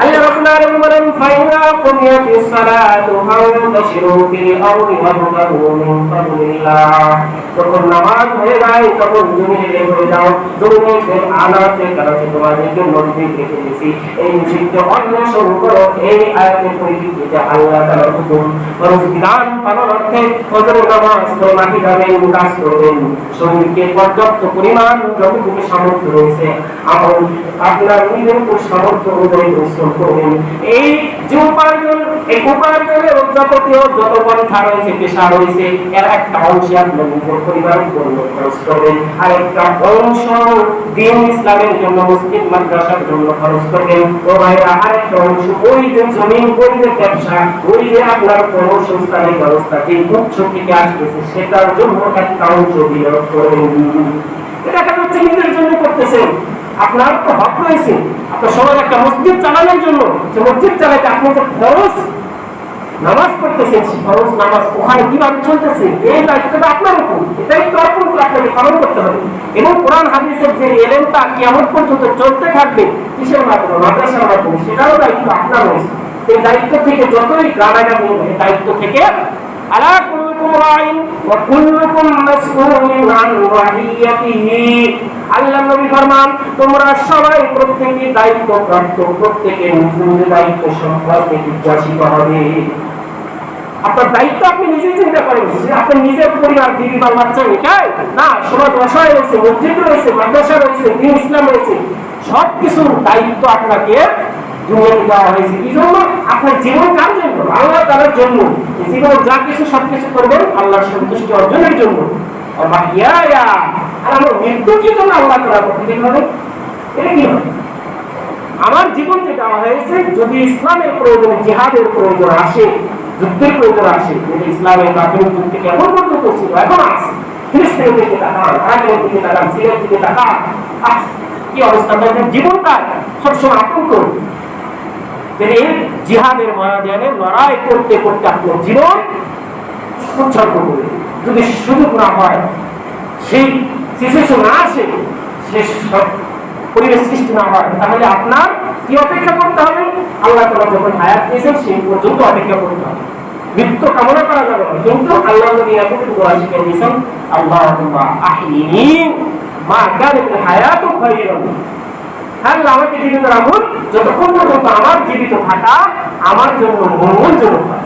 আল্লাহ রাব্বুল আলামিন বলেন, ফাইযা কুদিয়াতিস সালাতু ফান্তাশিরু ফিল আরদি ওয়াবতাগু মিন ফাদলিল্লাহ। যখন নামাজ হয়ে যায় তখন জমিনে বের হয়ে যাও, জমিনে আনাচে কানাচে তোমাদেরকে মসজিদ রেখে দিয়েছি, এই মসজিদকে অন্বেষণ করো। এই আয়াতের পরিপ্রেক্ষিতে আল্লাহ তাআলার হুকুম ফরজ বিধান পালনার্থে ফজরের নামাজ পড়ে মাঠে যাবেন, কাজ করবেন। শরীরকে পর্যাপ্ত পরিমাণ যতটুকু সামর্থ্য রয়েছে আপনার নিজের উপর সামর্থ্য অনুযায়ী পরিশ্রম করবেন। এই যে উপার্জন, এই উপার্জনের যাবতীয় যত পন্থা রয়েছে, পেশা রয়েছে, এর একটা অংশ আপনার নিজের পরিবারের জন্য খরচ করবেন, আর একটা অংশ দ্বীন ইসলামের জন্য, মসজিদ মাদ্রাসার জন্য খরচ করবেন। ও ভাইরা, আরেকটা অংশ ওই যে জমিন, ওই যে ব্যবসা, ওই যে আপনার কর্মসংস্থানের ব্যবস্থা যে উৎস থেকে আসতেছে, সেটার জন্য একটা অংশ বিনিয়োগ করবেন। এটা কেন হচ্ছে নিজের জন্য করতেছেন? আপনার তো হক রয়েছে, আপনার সমাজ একটা মসজিদ চালানোর জন্য, যে মসজিদ চালাতে আপনি যে ফরজ নামাজ পড়তেছেন, ফরজ নামাজ ওখানে কিভাবে চলতেছে, এই দায়িত্বটা আপনার উপর, এটাই তো অর্পণ করে আপনাকে পালন করতে হবে। এবং কোরআন হাদিসের যে এলেমটা কিয়ামত পর্যন্ত চলতে থাকবে, কিসের মাধ্যমে? মাদ্রাসার মাধ্যমে, সেটারও দায়িত্ব আপনার রয়েছে। এই দায়িত্ব থেকে যতই গানাগানি হবে, দায়িত্ব থেকে আলা কুল্লুকুম রাইন ওয়া কুল্লুকুম মাসউলুন আন রাইয়াতিহি। আল্লাহ নবী ফরমান, তোমরা সবাই প্রত্যেকই দায়িত্বপ্রাপ্ত, প্রত্যেকে নিজ নিজ দায়িত্ব সম্পর্কে জিজ্ঞাসিত হবে। আপনার দায়িত্ব আপনি নিজেই চিন্তা করেন, আপনার নিজের পরিবার, বিবি বা বাচ্চা এটাই না, সমাজ অসহায় রয়েছে, মসজিদ রয়েছে, মাদ্রাসা রয়েছে, দ্বীন ইসলাম রয়েছে, সবকিছুর দায়িত্ব আপনাকে দুনিয়াতে দেওয়া হয়েছে। কি জন্য? আপনার জীবন কার জন্য? আল্লাহ তাআলার জন্য। জীবন যা কিছু সবকিছু করবেন আল্লাহর সন্তুষ্টি অর্জনের জন্য। আর আমার মৃত্যু কি জন্য আল্লাহ তাআলা করতে হবে? এটা কি হবে? আমার জীবন যে দেওয়া হয়েছে, যদি ইসলামের প্রয়োজন, জিহাদের প্রয়োজন আসে, যুদ্ধের প্রয়োজন আসে, যদি ইসলামের প্রাথমিক যুগ থেকে এখন পর্যন্ত ছিল, এখন আছে, ফিলিস্তিনের দিকে তাকান, আরাকের দিকে তাকান, সিরিয়ার দিকে তাকান, কি অবস্থা? জীবনটা সবসময় আতঙ্ক। এই জিহাদের ময়দানে লড়াই করতে করতে আপনার জীবন উৎসর্গ করে, যদি সুযোগ না হয়, সেই সিচুয়েশন না আসে, সে পরিবেশ সৃষ্টি না হয়, তাহলে আপনার কি অপেক্ষা করতে হবে? আল্লাহ তাআলা যখন হায়াত দিয়েছেন সেই পর্যন্ত অপেক্ষা করতে হবে। মৃত্যু কামনা করা যাবে না, কিন্তু আল্লাহ নবী এতটুকু দোয়া শিখিয়ে দিয়েছেন, আল্লাহুম্মা আহিনি মা কানাত হায়াতু খায়রান। আল্লাহ আমাকে জীবিত রাখুন যতক্ষণ পর্যন্ত আমার জীবিত থাকা আমার জন্য মঙ্গলজনক হয়।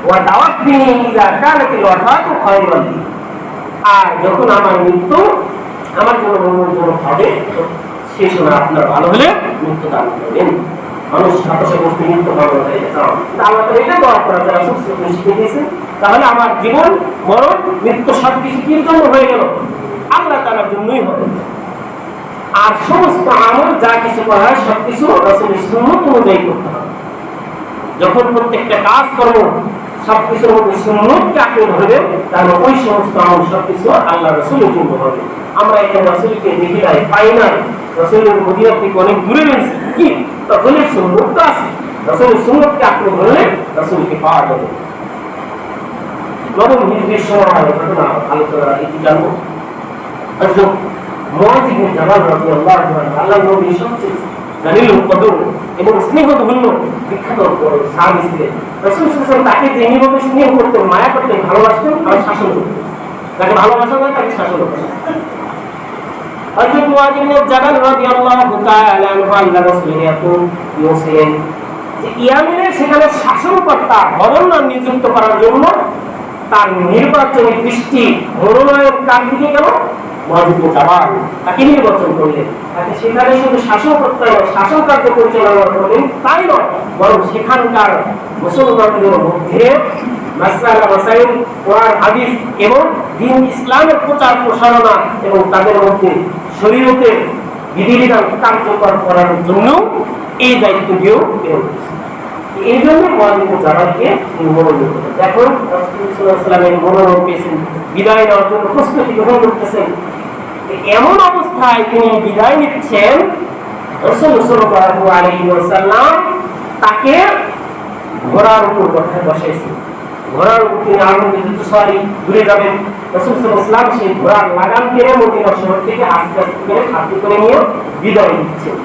ওয়া তাওয়াফিনি ইযা কানাতিল ওয়াফাতু খায়রান। আর যখন আমার মৃত্যু আমার জন্য মঙ্গলজনক হবে, সেই সময় আপনার ভালো হলে মৃত্যু দান করবেন। মানুষ সাথে সাথে মৃত্যু ভালো হয়ে যায়, আল্লাহ তো এটা দোয়া করা যায়, রাসূল শিখিয়ে দিয়েছেন। তাহলে আমার জীবন, মরণ, মৃত্যু সবকিছু কি জন্য হয়ে গেল? আল্লাহ তাআলার জন্যই হবে। আর সমস্ত আমল যা কিছু করা হয় সবকিছু রাসূলের সুন্নাত অনুযায়ী করতে হবে। যখন প্রত্যেকটা কাজ করব সবকিছুর মধ্যে সুন্নাতকে আঁকড়ে ধরবেন, তাহলে ওই সমস্ত আমল সবকিছু আল্লাহ রাসূলের জন্য হবে। আমরা এখানে রাসূলকে দেখি নাই, পাই নাই, রাসূলের মদিনা থেকে অনেক দূরে রয়েছে, কি রাসূলের সুন্নাত আছে, রাসূলের সুন্নাতকে আঁকড়ে ধরলে রাসূলকে পাওয়া যাবে। নবম হিজরির সময় ঘটনা আলোচনা এটি জানবো। হযরত মুআয ইবনে জাবাল রাদিয়াল্লাহু আনহু, আল্লাহর নবী সবচেয়ে জালিলুল কদর এবং স্নেহধন্য বিখ্যাত সাহাবী ছিলেন। রাসূল সাল্লাল্লাহু আলাইহি ওয়াসাল্লাম তাকে যেভাবে স্নেহ করতেন, মায়া করতেন, ভালোবাসতেন, আর শাসন করতেন। তাকে ভালোবাসা না, তাকে শাসন করতেন। হযরত মুআয ইবনে জাবাল রাদিয়াল্লাহু তাআলা আনহু আল্লাহর রাসূলের এত প্রিয় ছিলেন যে ইয়ামেনের সেখানে শাসনকর্তা গভর্নর নিযুক্ত করার জন্য তার নির্বাচনী দৃষ্টি মনোনয়ন কার দিকে গেল? মুআয ইবনে জাবাল। তাকে নির্বাচন করলেন। তাকে সেখানে শুধু শাসন করতে হবে, শাসন কার্য পরিচালনা করবেন তাই নয়, বরং সেখানকার মুসলমানদের মধ্যে মাসআলা মাসাইল, কোরআন হাদিস এবং দ্বীন ইসলামের প্রচার প্রসারণা এবং তাদের মধ্যে শরীয়তের বিধিবিধান কার্যকর করার জন্য এই দায়িত্ব দিয়েও এই জন্য মুয়াজ্জিন জামালকে মনোনীত করেন। এখন রাসূল সাল্লাল্লাহু আলাইহি ওয়াসাল্লামের মনোনয়ন পেয়েছেন, বিদায় নেওয়ার জন্য প্রস্তুতি গ্রহণ করতেছেন। এমন অবস্থায় তিনি বিদায় নিচ্ছেন, রাসূল সাল্লাল্লাহু আলাইহি ওয়াসাল্লাম তাকে ঘোড়ার উপর বসাইছেন। ঘোড়ার উপর তিনি আনন্দিত সরি দূরে যাবেন। রাসূল সাল্লাল্লাহু আলাইহি ওয়াসাল্লাম সেই ঘোড়ার লাগাম টেনে মদিনা শহর থেকে আস্তে আস্তে করে সাথে করে নিয়ে বিদায় দিচ্ছেন।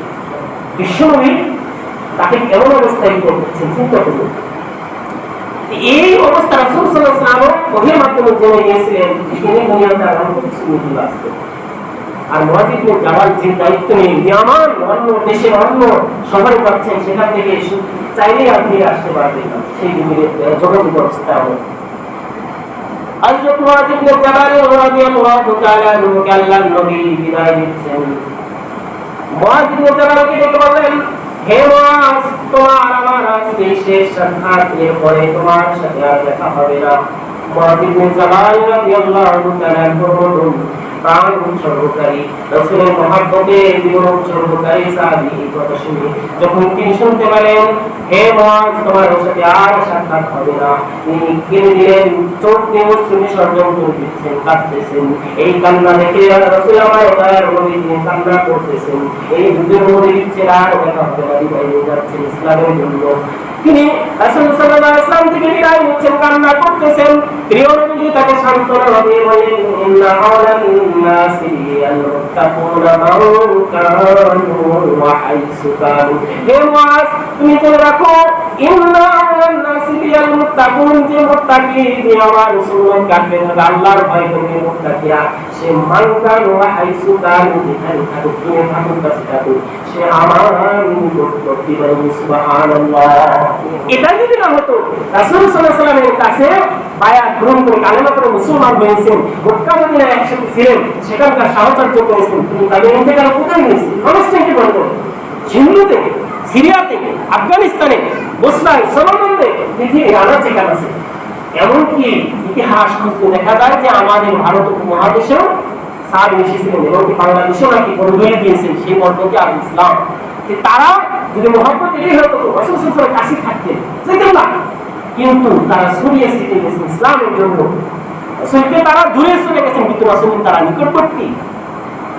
বিশ্বনবী তাকে কেমন অবস্থায় করতেছেন চিন্তা করুন। এই অবস্থা রাসূল সাল্লাল্লাহু আলাইহি ওয়াসাল্লাম ওহির মাধ্যমে জেনে গিয়েছিলেন তিনি দুনিয়াতে আরম্ভ সুন্নতি আসবে। আর মুয়াজ্জিন ইবনে জামাল যে দায়িত্ব নিয়ে ইয়ামান অন্য দেশের অন্য শহরে যাচ্ছেন, সেখান থেকে চাইলে আপনি আসতে পারবেন না, সেই যোগাযোগ ব্যবস্থা হবে। হযরত মুয়াজ্জিন ইবনে জামাল রাদিয়াল্লাহু তাআলা আনহুকে আল্লাহর নবী বিদায় দিচ্ছেন। মুয়াজ্জিন ইবনে জামালকে ডেকে বললেন, হে মুয়াজ, তোমার আমার আজকে শেষ সাক্ষাৎ, এরপরে তোমার সাথে আর দেখা হবে না। মুয়াজ্জিন ইবনে জামাল রাদিয়াল্লাহু তাআলা বললেন, প্রাণ উৎসর্গকারী রাসূলের মহব্বতে জীবন উৎসর্গকারী সাহাবী এই কথা শুনে যখন তিনি শুনতে পেলেন হে মুয়াজ, তোমার সাথে আর সাক্ষাৎ হবে না, তিনি কেঁদে দিলেন, চোখ দিয়ে অশ্রু নিঃসরণ করে দিচ্ছেন, কাঁদতেছেন। এই কান্না দেখে রাসূল আমার দয়ার নবী তিনি কান্না করতেছেন। এই দুধের মধ্যে দিচ্ছেন আর দেখা হবে না, বিদায় নিয়ে যাচ্ছেন ইসলামের জন্য। তিনি রাসূল সাল্লাল্লাহু আলাইহি ওয়াসাল্লাম থেকে বিদায় নিচ্ছেন, কান্না করতেছেন। প্রিয় নবী তাকে সান্ত্বনা দিয়ে বলেন, ইন্না আওলান নাসি আল-মুত্তাকুনা মান কানু ওয়া হাইসু কানু। হে মুয়াজ, তুমি জেনে রাখো, ইন্না আওলান নাসি আল-মুত্তাকুন, যে মুত্তাকি, যে আমার সুন্নাত কাটবে না, আল্লাহর ভয় করে মুত্তাকিরা, সে মান কানু ওয়া হাইসু কানু, যেখানে থাকুক তুমি থাকুক কাছে থাকুক, সে আমার নিকটবর্তী। বলুন সুবহানাল্লাহ। এটা যদি না হতো, রাসূল সাল্লাল্লাহু আলাইহি ওয়াসাল্লামের কাছে বায়াত গ্রহণ করে কালেমা পড়ে মুসলমান হয়েছেন, মক্কা মদিনায় একসাথে ছিলেন, সেখানকার সাহচর্য করেছেন, তিনি তাদের ইন্তেকাল কোথায় নিয়েছেন? ফলস্তিনে বলতো, হিন্দুতে, সিরিয়াতে, আফগানিস্তানে, বসরায়, সমরকন্দে, পৃথিবীর নানা জায়গায় আছে। এমনকি ইতিহাস খুঁজতে দেখা যায় যে আমাদের ভারত উপমহাদেশেও সাহাবী এসেছিলেন, এবং বাংলাদেশেও নাকি বন্ধুয়ে দিয়েছেন সেই মর্মকে আল ইসলাম। তারা যদি মহব্বত এটাই হতো, রাসূল সাল্লাল্লাহু আলাইহি ওয়াসাল্লামের কাছে থাকতেন, যেতেন না, কিন্তু তারা সরিয়ে ছিটে গেছেন ইসলামের জন্য। রাসূলকে তারা দূরে চলে গেছেন, কিন্তু রাসূল তারা নিকটবর্তী।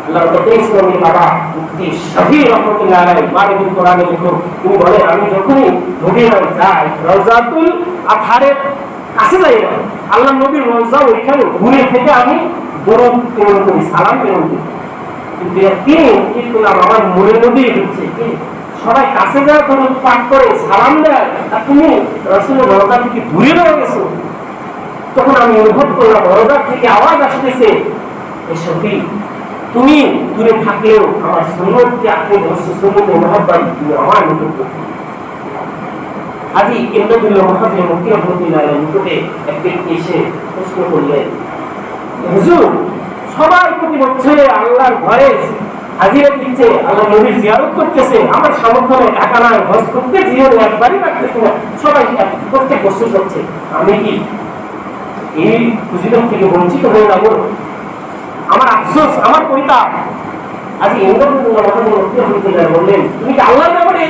আল্লাহ তাআলা ইসলামের বাবা মুফতি শফি রাহমাতুল্লাহ আলাইহি মারিফুল কোরআনে লিখেন, তিনি বলেন, আমি যখনই মদিনায় যাই, রওজাতুল আতহারের কাছে যাই না, আল্লাহ নবীর রওজা ওইখানে ঘুরে থেকে আমি দরুদ প্রেরণ করি, সালাম প্রেরণ করি। কিন্তু একদিন আমার মনে নদী হচ্ছে কি, সবাই কাছে যাওয়া দরুদ পাঠ করে সালাম দেয়, আর তুমি রাসূলের রওজা থেকে দূরে রয়ে গেছো। তখন আমি অনুভব করলাম রওজা থেকে আওয়াজ আসতেছে, এ শফি, তুমি দূরে থাকলেও আমার সুন্নতকে আপনি সুন্নতে মহব্বত, তুমি আমার নিকটবর্তী। আজি ইমদাদুল্লাহ মুহাজির মুফতি রাহমাতুল্লাহ আলাইহি নিকটে এক ব্যক্তি এসে প্রশ্ন করলেন, হুজুর, সবাই প্রতি বছরে আল্লাহর ঘরে হাজিরা দিচ্ছে, আল্লাহ নবীর জিয়ারত করতেছে, আমার সামর্থ্য নেই, টাকা নাই, হজ করতে জীবনে একবারই রাখতেছে না, সবাই প্রত্যেক বছর করছে, আমি কি এই সুযোগ থেকে বঞ্চিত হয়ে যাবো? আমার আফসোস, আমার পরিতাপ। আজ ইমদাদুল্লাহ মুহাজির মুফতি রাহমাতুল্লাহ বললেন, তুমি কি আল্লাহর ব্যাপারে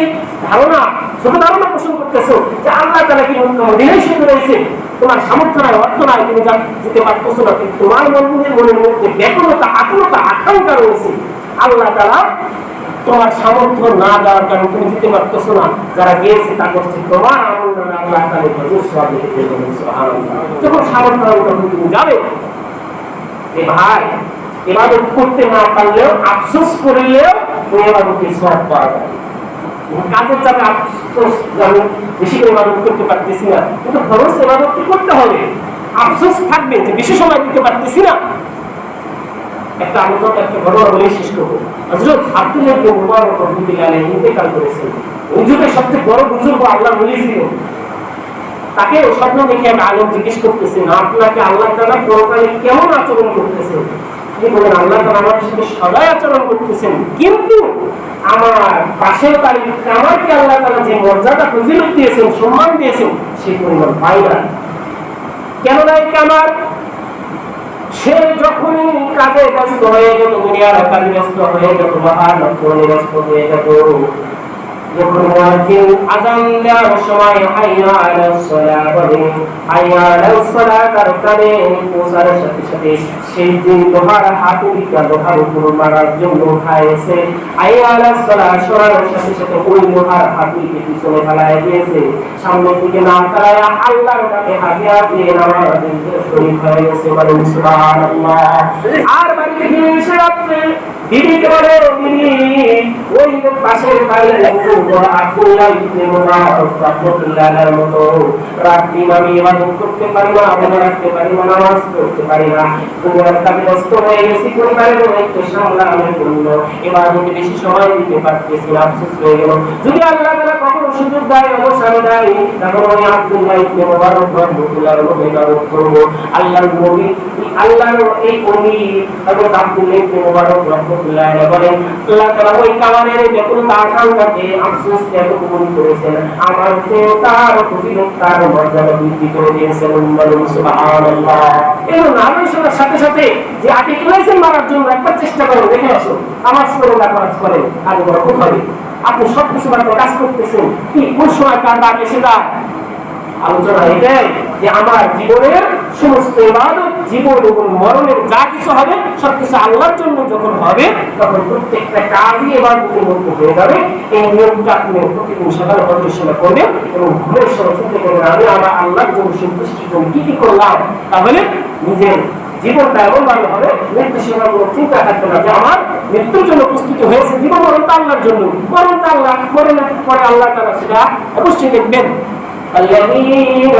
ধারণা, ছোট ধারণা পোষণ করতেছো যে আল্লাহ তাআলা কি মদিনায় শুয়ে রয়েছে, তোমার সামর্থ্য নাই, অর্থ নাই, তুমি যেতে পারতেছো না, কিন্তু তোমার মনের মধ্যে ব্যাকুলতা, আকুলতা, আকাঙ্ক্ষা রয়েছে। আল্লাহ তাআলা তোমার সামর্থ্য না দেওয়ার কারণে তুমি যেতে পারতেছো না, যারা গিয়েছে তা করছে তোমার আনন্দ না, আল্লাহ তাআলা হুজুর সওয়াব দিতে বলেন সুবহানাল্লাহ। যখন সামর্থ্য হবে তখন তুমি যাবে। এ ভাই, ইবাদত করতে না পারলেও আফসোস করলেও তুমি ইবাদতের সওয়াব পাওয়া যায়। কাজের চাপে আফসোস, আমি বেশি করে ইবাদত করতে পারতেছি না, কিন্তু খরচ ইবাদত করতে হবে, আফসোস থাকবে যে বেশি সময় দিতে পারতেছি না। একটা আলোচনা, একটা ঘটনা বলে শেষ করবো। হযরত আব্দুল্লাহ ইবনে মুবারক রাহমাতুল্লাহ আলাইহি ইন্তেকাল করেছেন। ওই যুগে সবচেয়ে বড় বুজুর্গ আল্লাহর ওলি ছিল। তাকে স্বপ্ন দেখে এক আলেম জিজ্ঞেস করতেছেন, আপনাকে আল্লাহ তাআলা পরকালে কেমন আচরণ করতেছেন? তিনি বলেন, আল্লাহ তাআলা আমার সাথে সদাই আচরণ করতেছেন, কিন্তু আমার পাশের তারিখ আমাকে আল্লাহ তাআলা যে মর্যাদা ফজিলত দিয়েছেন, সম্মান দিয়েছেন, সেই পরিমাণ পাই না। কেন নাই আমার? সে যখনই কাজে ব্যস্ত হয়ে যেত, দুনিয়ার কাজে ব্যস্ত হয়ে যেত, মহান লক্ষ্যে ব্যস্ত হয়ে যেত, যখন মুয়াজ্জিন আযান দেওয়ার সময় হাইয়া আলাস সালাহ বলে, হাইয়া আলাস সালাহ তার কানে পৌঁছার সাথে সাথে সেই দিন লোহার হাতুড়িটা লোহার উপর মারার জন্য উঠাইছে। হাইয়া আলাস সালাহ শোনার সাথে সাথে ওই লোহার হাতুড়িকে পিছনে ফেলায় দিয়েছে, সামনের দিকে না তাকায় আল্লাহর কাছে হাতিয়া দিয়ে নামাজে শরীক হয়ে গেছে। বলেন সুবহানাল্লাহ। আর বাড়িতে গিয়ে এসে রাত্রে দিদিকে বলে, দিদি ওই পাশের বাড়ির আব্দুল্লাহ ইবনে মুবারক রাহমাতুল্লাহির মতো রাত দিন আমি ইবাদত করতে পারি না, আমল রাখতে পারি না, নামাজ পড়তে পারি না, দুনিয়ার কাজে ব্যস্ত হয়ে গেছি, পরিবারের দায়িত্ব সামলানোর জন্য ইবাদতে বেশি সময় দিতে পারতেছি না, আফসোস হয়ে গেল। যদি আল্লাহ তাআলা কখনো সুযোগ দেয়, অবসর দেয়, তখন আমি আব্দুল্লাহ ইবনে মুবারক রাহমাতুল্লাহির মতো ইবাদত করব। আল্লাহর নবী, আল্লাহর এই ওলি হযরত আব্দুল্লাহ ইবনে মুবারক রাহমাতুল্লাহি বলেন, আল্লাহ তাআলা ওই কাওয়ানের যখন আকাঙ্ক্ষাকে আফসোস এত কবুল করেছেন, আমার চেয়ে তার ফজিলত তার মর্যাদা বৃদ্ধি করে দিয়েছেন। বলুন সুবহানাল্লাহ। এই নামে শোনার সাথে সাথে যে আর্টিকুলেশন মারার জন্য একটা চেষ্টা করেন, দেখে আসো নামাজ পড়ে না কাজ করেন আগে বড় খুব হবে। আপনি সবকিছু বাড়তে কাজ করতেছেন, কি কোন সময় কার ডাক এসে যায়। আলোচনা এটাই যে আমার জীবনের সমস্ত ইবাদত, জীবন এবং মরণের যা কিছু হবে সবকিছু আল্লাহর জন্য যখন হবে, তখন প্রত্যেকটা কাজই ইবাদতের মধ্যে হয়ে যাবে। এই নিয়মটা আপনি প্রতিদিন সকালে পরিশ্রম করবেন এবং ঘুমের সময় চিন্তা করবেন, আমি আমার আল্লাহর জন্য সন্তুষ্টির জন্য কি কি করলাম। তাহলে নিজের জীবনটা এমন ভালো হবে, মৃত্যুর সময় কোনো চিন্তা থাকবে না যে আমার মৃত্যুর জন্য প্রস্তুতি হয়েছে। জীবন মরণটা আল্লাহর জন্য, মরণটা আল্লাহ, মরণের পরে আল্লাহ তাআলা সেটা অবশ্যই দেখবেন। الذين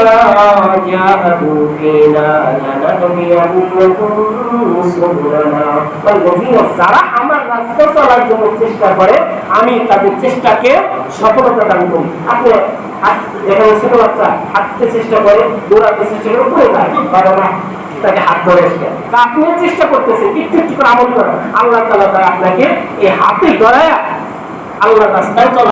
جاهدوا فينا لنهدينهم سبلنا والذين যারা আমার রাস্তা চলার জন্য চেষ্টা করে আমি তাদের চেষ্টাকে সফলতা দান করি। আপনি এখানে ছোট বাচ্চা হাঁটতে চেষ্টা করে, দৌড়াতে চেষ্টা করে, পড়ে যায়, পারে না, তাকে হাত ধরে এসে আপনি চেষ্টা করতেছেন একটু একটু করে আমল করেন, আল্লাহ তাআলা আপনাকে এই হাতে ধরায়া আল্লাহর রাস্তায় চলা